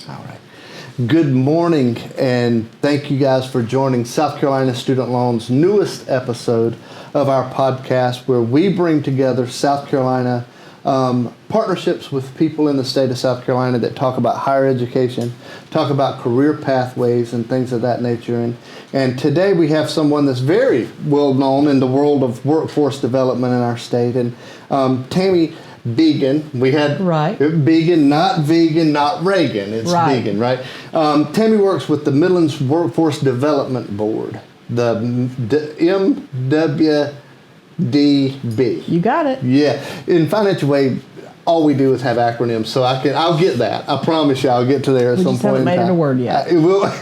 All right. Good morning, and thank you guys for joining South Carolina Student Loan's newest episode of our podcast, where we bring together South Carolina partnerships with people in the state of South Carolina that talk about higher education, talk about career pathways and things of that nature. And today we have someone that's very well known in the world of workforce development in our state, and Tammy Beagan. We had right. Beagan, not vegan, not Reagan. It's right. Beagan, right? Tammy works with the Midlands Workforce Development Board, the MWDB. You got it. Yeah. In financial aid, all we do is have acronyms, so I'll get that. I promise you, I'll get to there at some point. We just haven't made it a word yet. It will.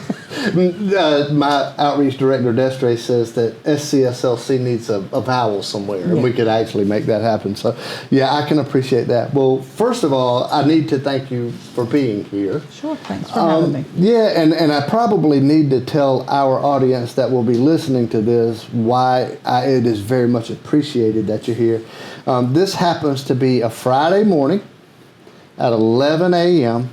My outreach director, Destre, says that SCSLC needs a vowel somewhere, and we could actually make that happen. So, yeah, I can appreciate that. Well, first of all, I need to thank you for being here. Sure, thanks for having me. Yeah, and I probably need to tell our audience that will be listening to this why it is very much appreciated that you're here. This happens to be a Friday morning at 11 a.m.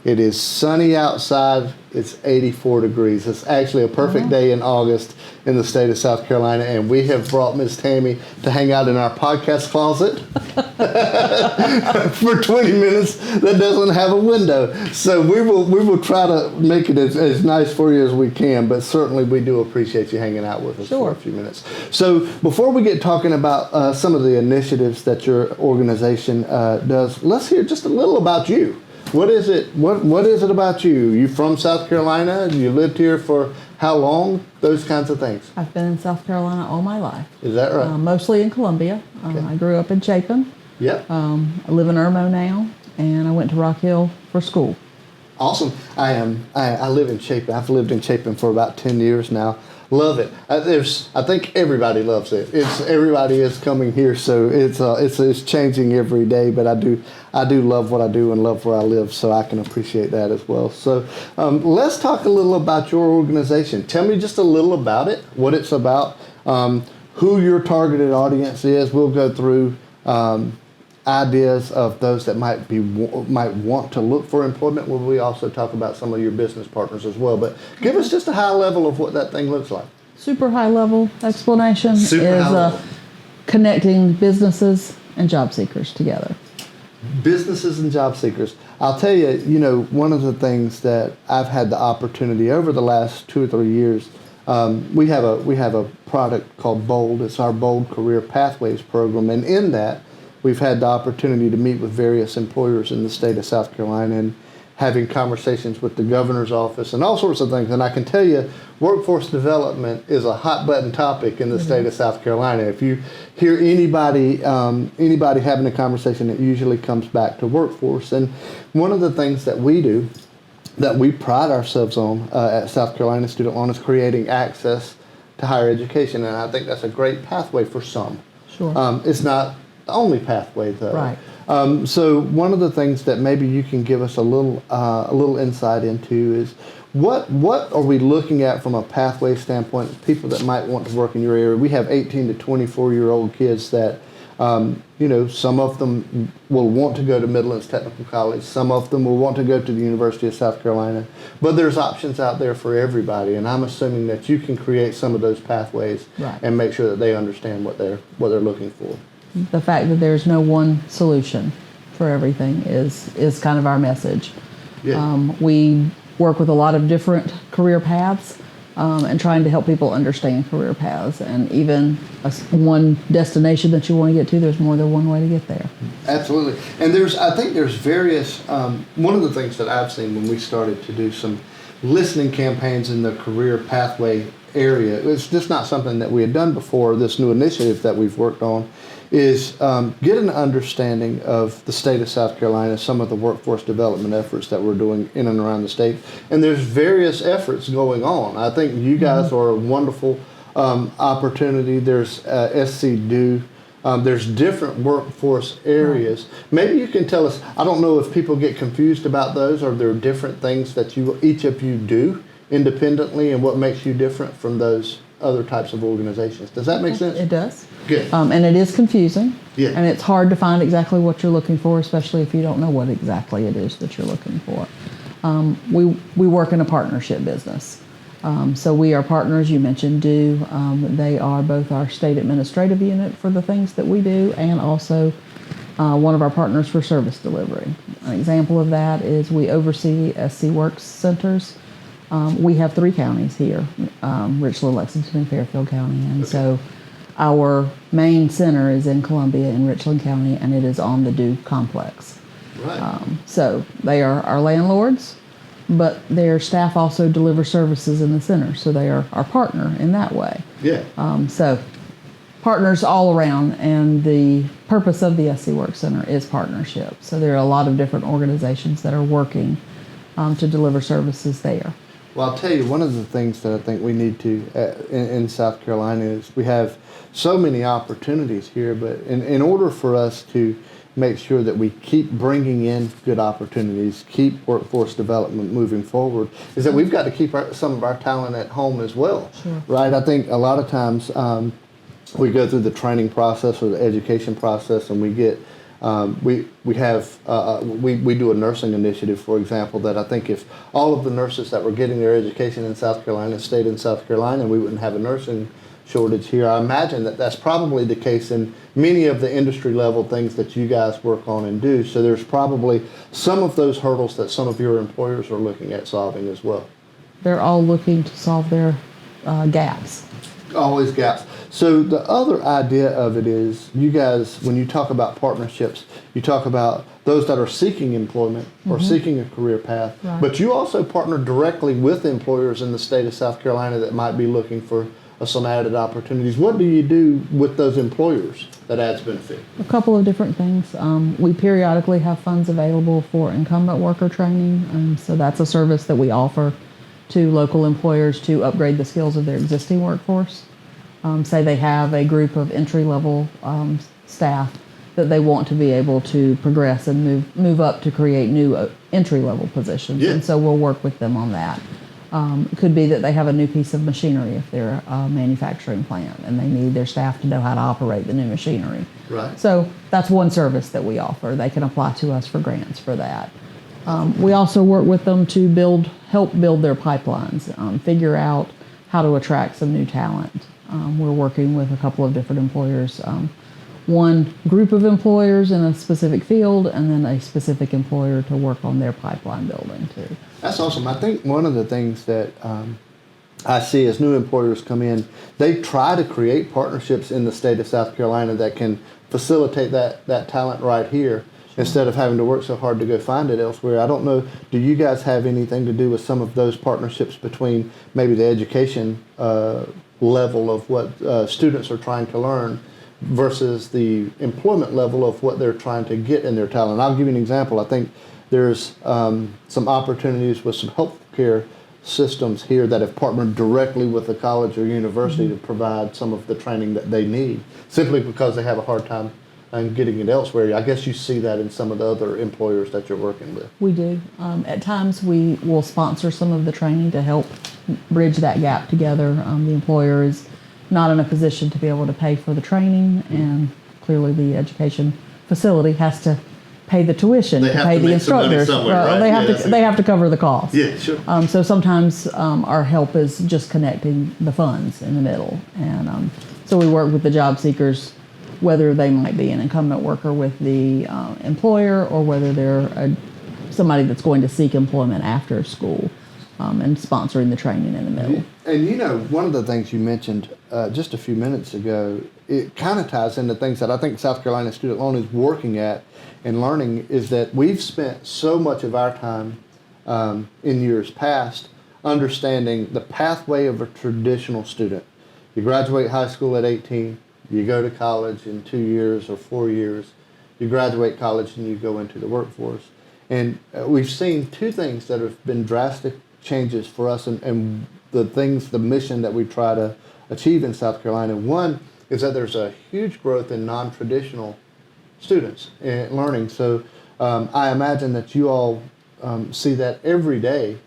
It is sunny outside. It's 84 degrees. It's actually a perfect day in August in the state of South Carolina, and we have brought Miss Tammy to hang out in our podcast closet for 20 minutes that doesn't have a window. So we will try to make it as nice for you as we can, but certainly we do appreciate you hanging out with us for a few minutes. So before we get talking about some of the initiatives that your organization does, let's hear just a little about you. What is it? What is it about you? You from South Carolina? You lived here for how long? Those kinds of things. I've been in South Carolina all my life. Is that right? Mostly in Columbia. Okay. I grew up in Chapin. Yep. I live in Irmo now, and I went to Rock Hill for school. Awesome. I live in Chapin. I've lived in Chapin for about 10 years now. Love it. I think everybody loves it. Everybody is coming here, so it's changing every day. But I do love what I do and love where I live, so I can appreciate that as well. So let's talk a little about your organization. Tell me just a little about it, what it's about, who your targeted audience is. We'll go through ideas of those that might want to look for employment. Will we also talk about some of your business partners as well? But give us just a high level of what that thing looks like. Super high level explanation is connecting businesses and job seekers together. Businesses and job seekers. I'll tell you, one of the things that I've had the opportunity over the last 2 or 3 years, we have a product called Bold. It's our Bold Career Pathways program, and in that, we've had the opportunity to meet with various employers in the state of South Carolina and having conversations with the governor's office and all sorts of things. And I can tell you, workforce development is a hot button topic in the state of South Carolina. If you hear anybody having a conversation, it usually comes back to workforce. And one of the things that we do, that we pride ourselves on at South Carolina Student Loan, is creating access to higher education. And I think that's a great pathway for some. Sure. It's not the only pathway, though. Right. So one of the things that maybe you can give us a little insight into is what are we looking at from a pathway standpoint? People that might want to work in your area. We have 18 to 24-year-old kids that, some of them will want to go to Midlands Technical College. Some of them will want to go to the University of South Carolina. But there's options out there for everybody, and I'm assuming that you can create some of those pathways and make sure that they understand what they're looking for. The fact that there's no one solution for everything is kind of our message. Yeah. We work with a lot of different career paths and trying to help people understand career paths. And even one destination that you want to get to, there's more than one way to get there. Absolutely. And I think there's various, one of the things that I've seen when we started to do some listening campaigns in the career pathway area, it's just not something that we had done before, this new initiative that we've worked on, is get an understanding of the state of South Carolina, some of the workforce development efforts that we're doing in and around the state. And there's various efforts going on. I think you guys are a wonderful opportunity. There's SC there's different workforce areas. Maybe you can tell us, I don't know if people get confused about those, or there are different things that each of you do independently and what makes you different from those other types of organizations. Does that make sense? It does. Good. And it is confusing. Yeah. And it's hard to find exactly what you're looking for, especially if you don't know what exactly it is that you're looking for. We work in a partnership business. So we are partners. You mentioned DO. They are both our state administrative unit for the things that we do, and also one of our partners for service delivery. An example of that is we oversee SC Works centers. We have 3 counties here, Richland, Lexington, and Fairfield County. And so our main center is in Columbia in Richland County, and it is on the DO complex. Right. So they are our landlords, but their staff also deliver services in the center. So they are our partner in that way. Yeah. So partners all around, and the purpose of the SC Work Center is partnership. So there are a lot of different organizations that are working to deliver services there. Well, I'll tell you, one of the things that I think we need to, in South Carolina, is we have so many opportunities here, but in order for us to make sure that we keep bringing in good opportunities, keep workforce development moving forward, is that we've got to keep some of our talent at home as well. Sure. Right? I think a lot of times we go through the training process or the education process, and we get we do a nursing initiative, for example, that I think if all of the nurses that were getting their education in South Carolina stayed in South Carolina, we wouldn't have a nursing shortage here. I imagine that that's probably the case in many of the industry level things that you guys work on and do. So there's probably some of those hurdles that some of your employers are looking at solving as well. They're all looking to solve their gaps. Always gaps. So the other idea of it is, you guys, when you talk about partnerships, you talk about those that are seeking employment or seeking a career path, Right. but you also partner directly with employers in the state of South Carolina that might be looking for some added opportunities. What do you do with those employers that adds benefit? A couple of different things. We periodically have funds available for incumbent worker training. So that's a service that we offer to local employers to upgrade the skills of their existing workforce. Say they have a group of entry-level staff that they want to be able to progress and move up to create new entry-level positions. Yeah. And so we'll work with them on that. It could be that they have a new piece of machinery if they're a manufacturing plant and they need their staff to know how to operate the new machinery. Right. So that's one service that we offer. They can apply to us for grants for that. We also work with them to help build their pipelines, figure out how to attract some new talent. We're working with a couple of different employers, one group of employers in a specific field, and then a specific employer to work on their pipeline building too. That's awesome. I think one of the things that I see as new employers come in, they try to create partnerships in the state of South Carolina that can facilitate that talent right here, instead of having to work so hard to go find it elsewhere. I don't know, do you guys have anything to do with some of those partnerships between maybe the education level of what students are trying to learn versus the employment level of what they're trying to get in their talent? I'll give you an example. I think there's some opportunities with some healthcare systems here that have partnered directly with the college or university to provide some of the training that they need, simply because they have a hard time getting it elsewhere. I guess you see that in some of the other employers that you're working with. We do. At times we will sponsor some of the training to help bridge that gap together. The employer is not in a position to be able to pay for the training, and clearly the education facility has to pay the tuition to pay the instructors. Right? They have to cover the cost. Yeah, sure. So sometimes our help is just connecting the funds in the middle, and so we work with the job seekers, whether they might be an incumbent worker with the employer or whether they're somebody that's going to seek employment after school, and sponsoring the training in the middle. And you know, one of the things you mentioned just a few minutes ago, it kind of ties into things that I think South Carolina Student Loan is working at and learning, is that we've spent so much of our time in years past understanding the pathway of a traditional student. You graduate high school at 18, you go to college in 2 years or 4 years, you graduate college and you go into the workforce. And we've seen two things that have been drastic changes for us, and the mission that we try to achieve in South Carolina. One is that there's a huge growth in non-traditional students and learning. So I imagine that you all see that every day.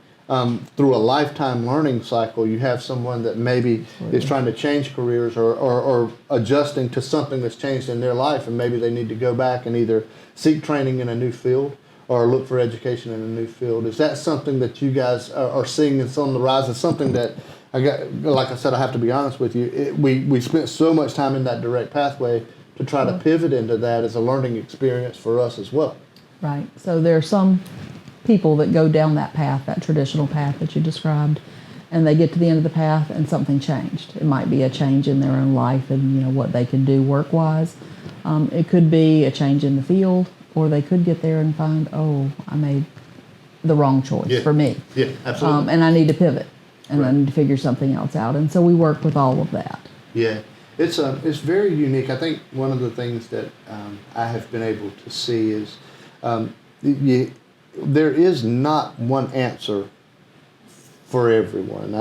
Through a lifetime learning cycle, you have someone that maybe is trying to change careers or adjusting to something that's changed in their life, and maybe they need to go back and either seek training in a new field or look for education in a new field. Is that something that you guys are seeing it's on the rise? It's something that like I said, I have to be honest with you. We spent so much time in that direct pathway to try to pivot into that as a learning experience for us as well. Right. So there are some people that go down that path, that traditional path that you described, and they get to the end of the path and something changed. It might be a change in their own life and what they can do work-wise. It could be a change in the field, or they could get there and find, oh, I made the wrong choice for me. Yeah, absolutely. And I need to pivot, and I need to figure something else out. And so we work with all of that. Yeah, it's very unique. I think one of the things that I have been able to see is there is not one answer for everyone.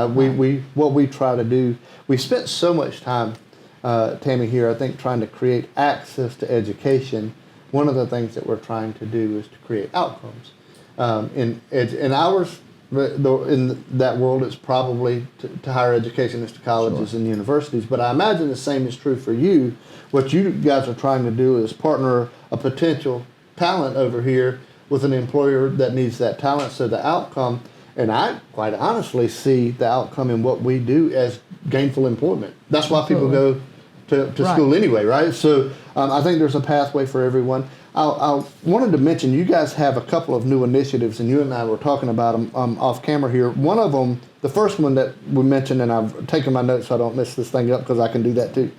What we try to do, we spent so much time, Tammy, here, I think, trying to create access to education. One of the things that we're trying to do is to create outcomes. In ours, in that world, it's probably to higher education is to colleges and universities. But I imagine the same is true for you. What you guys are trying to do is partner a potential talent over here with an employer that needs that talent. So the outcome, and I quite honestly see the outcome in what we do as gainful employment. That's why people go to school anyway, right? So I think there's a pathway for everyone. I wanted to mention you guys have a couple of new initiatives, and you and I were talking about them off camera here. One of them, the first one that we mentioned, and I've taken my notes so I don't mess this thing up because I can do that too.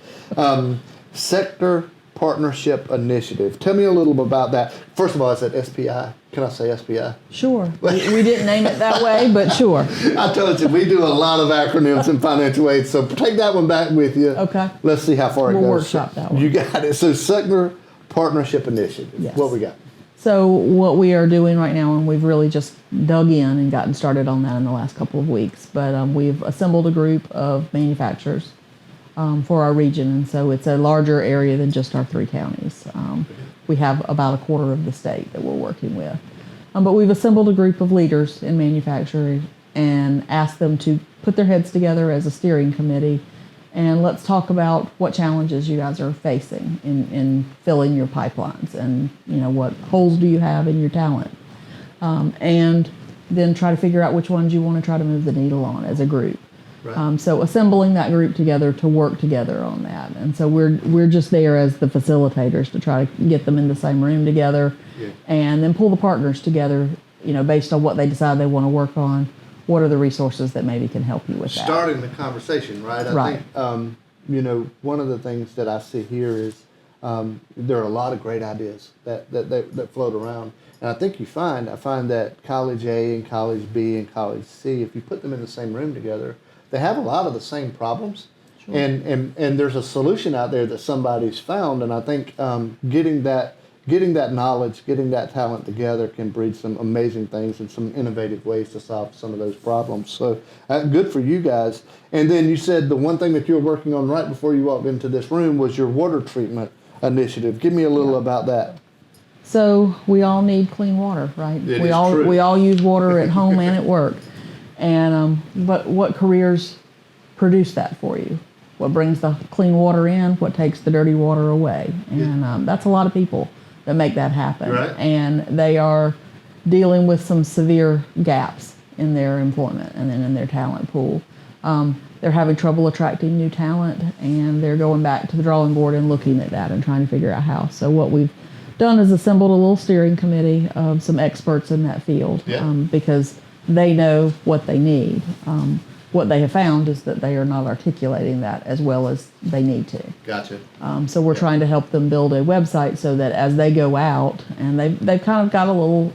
Sector Partnership Initiative. Tell me a little bit about that. First of all, is that SPI? Can I say SPI? Sure. We didn't name it that way, but sure. I told you, we do a lot of acronyms in financial aid, so take that one back with you. Okay. Let's see how far it goes. We'll workshop that one. You got it. So Sector Partnership Initiative. Yes. What we got? So what we are doing right now, and we've really just dug in and gotten started on that in the last couple of weeks, but we've assembled a group of manufacturers for our region, and so it's a larger area than just our 3 counties. We have about a quarter of the state that we're working with. But we've assembled a group of leaders in manufacturing and asked them to put their heads together as a steering committee, and let's talk about what challenges you guys are facing in filling your pipelines, and what holes do you have in your talent, and then try to figure out which ones you want to try to move the needle on as a group. Right. So assembling that group together to work together on that, and so we're just there as the facilitators to try to get them in the same room together, and then pull the partners together, based on what they decide they want to work on. What are the resources that maybe can help you with that? Starting the conversation, right? I think one of the things that I see here is there are a lot of great ideas that float around, and I think I find that college A and college B and college C, if you put them in the same room together, they have a lot of the same problems, and there's a solution out there that somebody's found, and I think getting that knowledge, getting that talent together can breed some amazing things and some innovative ways to solve some of those problems. So good for you guys. And then you said the one thing that you were working on right before you walked into this room was your water treatment initiative. Give me a little about that. So we all need clean water, right? We all use water at home and at work. And but what careers produce that for you? What brings the clean water in? What takes the dirty water away? And that's a lot of people that make that happen. Right. And they are dealing with some severe gaps in their employment and then in their talent pool. They're having trouble attracting new talent, and they're going back to the drawing board and looking at that and trying to figure out how. So what we've done is assembled a little steering committee of some experts in that field, because they know what they need. What they have found is that they are not articulating that as well as they need to. Gotcha. So we're trying to help them build a website so that as they go out, and they've kind of got a little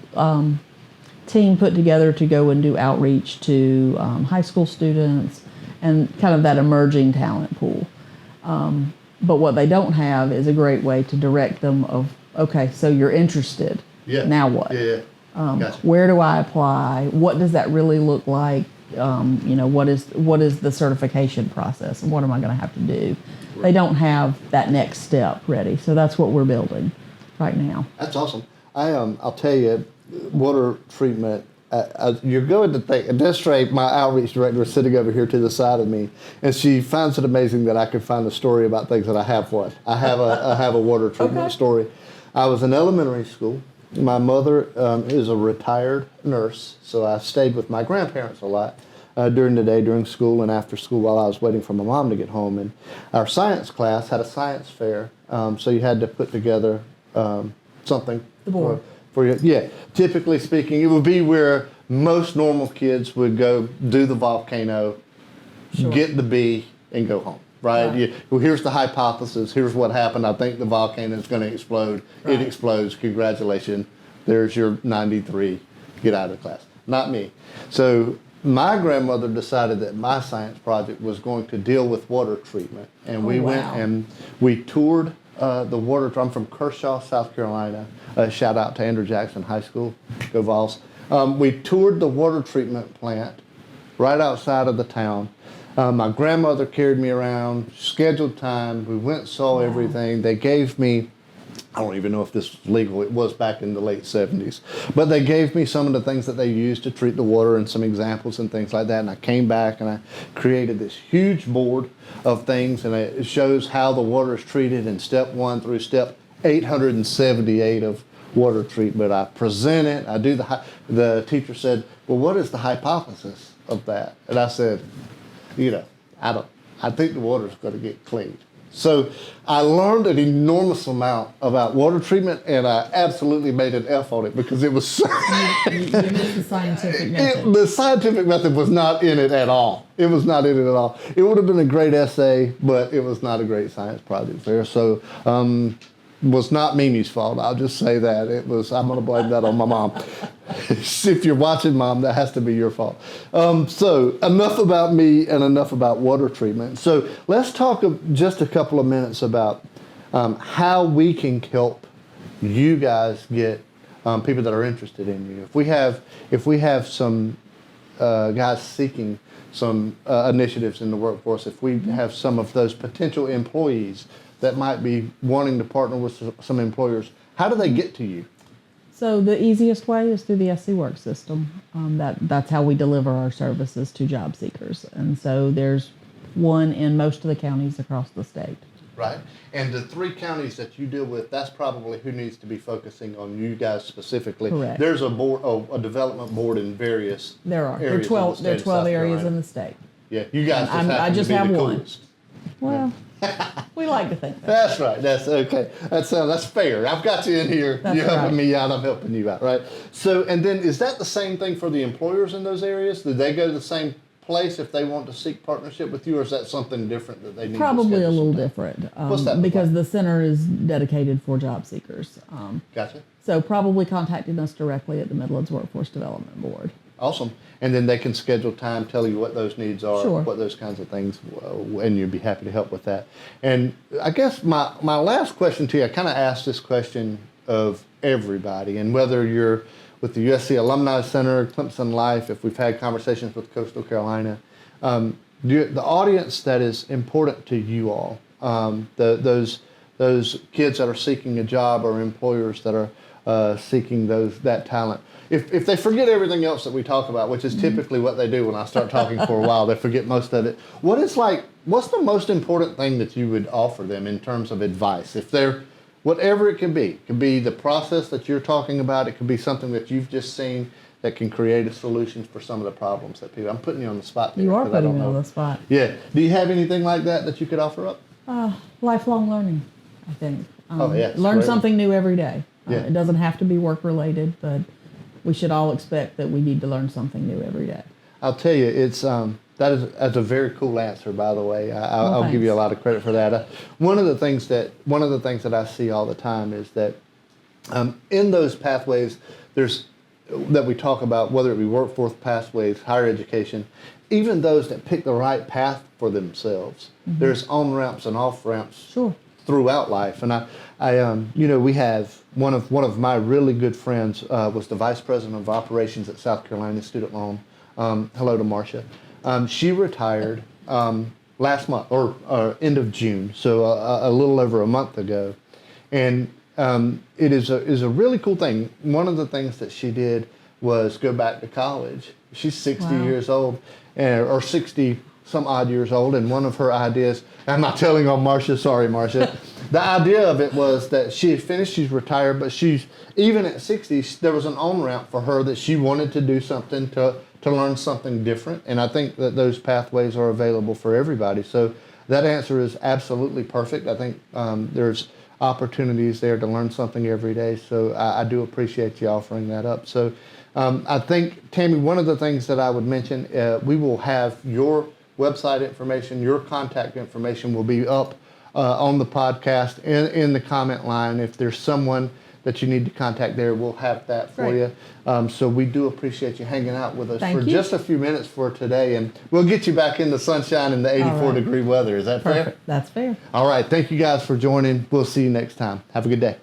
team put together to go and do outreach to high school students and kind of that emerging talent pool. But what they don't have is a great way to direct them of, okay, so you're interested. Yeah. Now what? Yeah. Gotcha. Where do I apply? What does that really look like? What is the certification process, and what am I going to have to do? Right. They don't have that next step ready, so that's what we're building right now. That's awesome. I'll tell you, water treatment. You're going to think, and Desiree, my outreach director, is sitting over here to the side of me, and she finds it amazing that I can find a story about things that I have. I have a water treatment story. I was in elementary school, My mother is a retired nurse, so I stayed with my grandparents a lot during the day, during school, and after school while I was waiting for my mom to get home. And our science class had a science fair, so you had to put together something. The board. For you. Yeah, typically speaking, it would be where most normal kids would go do the volcano, Sure. get the B, and go home. Right? Right. Well, here's the hypothesis. Here's what happened. I think the volcano is going to explode. Right. It explodes. Congratulations. There's your 93. Get out of the class. Not me. So my grandmother decided that my science project was going to deal with water treatment. And we went and we toured the water. I'm from Kershaw, South Carolina. Shout out to Andrew Jackson High School. Go Vols. We toured the water treatment plant right outside of the town. My grandmother carried me around, scheduled time. We went, saw everything. They gave me, I don't even know if this was legal. It was back in the late 70s. But they gave me some of the things that they used to treat the water and some examples and things like that. And I came back and I created this huge board of things. And it shows how the water is treated in step 1 through step 878 of water treatment. I present it. I do the teacher said, well, what is the hypothesis of that? And I said, I think the water's going to get cleaned. So I learned an enormous amount about water treatment, and I absolutely made an F on it because it was so... You missed the scientific method. The scientific method was not in it at all. It was not in it at all. It would have been a great essay, but it was not a great science project there. So was not Mimi's fault. I'll just say that. I'm going to blame that on my mom. If you're watching, Mom, that has to be your fault. So enough about me and enough about water treatment. So let's talk just a couple of minutes about how we can help you guys get people that are interested in you. If we have some guys seeking some initiatives in the workforce, if we have some of those potential employees that might be wanting to partner with some employers, how do they get to you? So the easiest way is through the SC Work system. That's how we deliver our services to job seekers. And so there's one in most of the counties across the state. Right. And the 3 counties that you deal with, that's probably who needs to be focusing on you guys specifically. Correct. There's a board, a development board in various There are. areas. There are 12 areas in the state. Yeah, you guys I just to be have the one. coolest. Well, we like to think that. That's right. That's okay. That's fair. I've got you in here. That's You're helping right. me out. I'm helping you out. Right. So, and then is that the same thing for the employers in those areas? Do they go to the same place if they want to seek partnership with you, or is that something different that they need? Probably to a little sometime? different. What's that look because like? the center is dedicated for job seekers. Gotcha. So probably contacting us directly at the Midlands Workforce Development Board. Awesome. And then they can schedule time, tell you what those needs are, Sure. what those kinds of things, and you'd be happy to help with that. And I guess my last question to you, I kind of asked this question of everybody, and whether you're with the USC Alumni Center, Clemson Life, if we've had conversations with Coastal Carolina, the audience that is important to you all, those kids that are seeking a job or employers that are seeking that talent. If they forget everything else that we talk about, which is typically what they do when I start talking for a while, they forget most of it. What's the most important thing that you would offer them in terms of advice? If they're, whatever it can be the process that you're talking about, it could be something that you've just seen that can create a solution for some of the problems that people, I'm putting you on the spot there. You are 'cause I don't putting me on know. the spot. Yeah. Do you have anything like that you could offer up? Lifelong learning, I think. Yeah, Learn great. something new every day. Yeah. It doesn't have to be work related, but we should all expect that we need to learn something new every day. I'll tell you, that's a very cool answer, by the way. I'll give you a thanks. lot of credit for that. One of the things that I see all the time is that in those pathways, that we talk about, whether it be workforce pathways, higher education, even those that pick the right path for themselves. Mm-hmm. There's on ramps and off ramps. Sure. Throughout life, and we have one of my really good friends was the vice president of operations at South Carolina Student Loan. Hello to Marcia. She retired last month or end of June, so a little over a month ago, and it is a really cool thing. One of the things that she did was go back to college. She's 60 Wow. years old, or 60 some odd years old, and one of her ideas, I'm not telling on Marcia, sorry, Marcia. The idea of it was that she had finished, she's retired, but she's, even at 60, there was an on-ramp for her that she wanted to do something to learn something different. And I think that those pathways are available for everybody. So that answer is absolutely perfect. I think there's opportunities there to learn something every day. So I do appreciate you offering that up. So I think, Tammy, one of the things that I would mention, we will have your website information, your contact information will be up on the podcast in the comment line. If there's someone that you need to contact there, we'll have that for you. So we do appreciate you hanging out with us for just a few minutes for today, and we'll get you back in the sunshine and the 84-degree weather. Is that fair? That's fair. All right. Thank you guys for joining. We'll see you next time. Have a good day.